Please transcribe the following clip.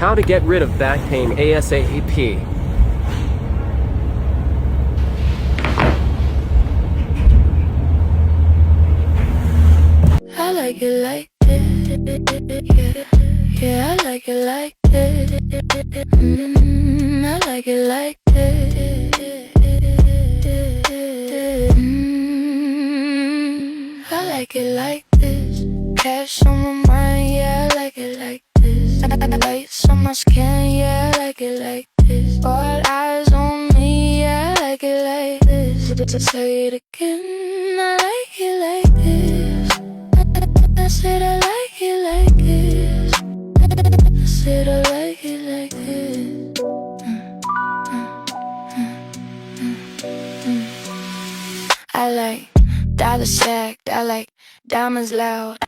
How to get rid of back pain ASAP. I like it like this. Yeah, I like it like this. I like it like this. I like it like this. Cash on my mind, yeah, I like it like this. Lights on my skin, yeah, I like it like this. All eyes on me, yeah, I like it like this. Say it again, I like it like this. I said I like it like this. I said I like it like this. I like dollar stacked, I like diamonds loud.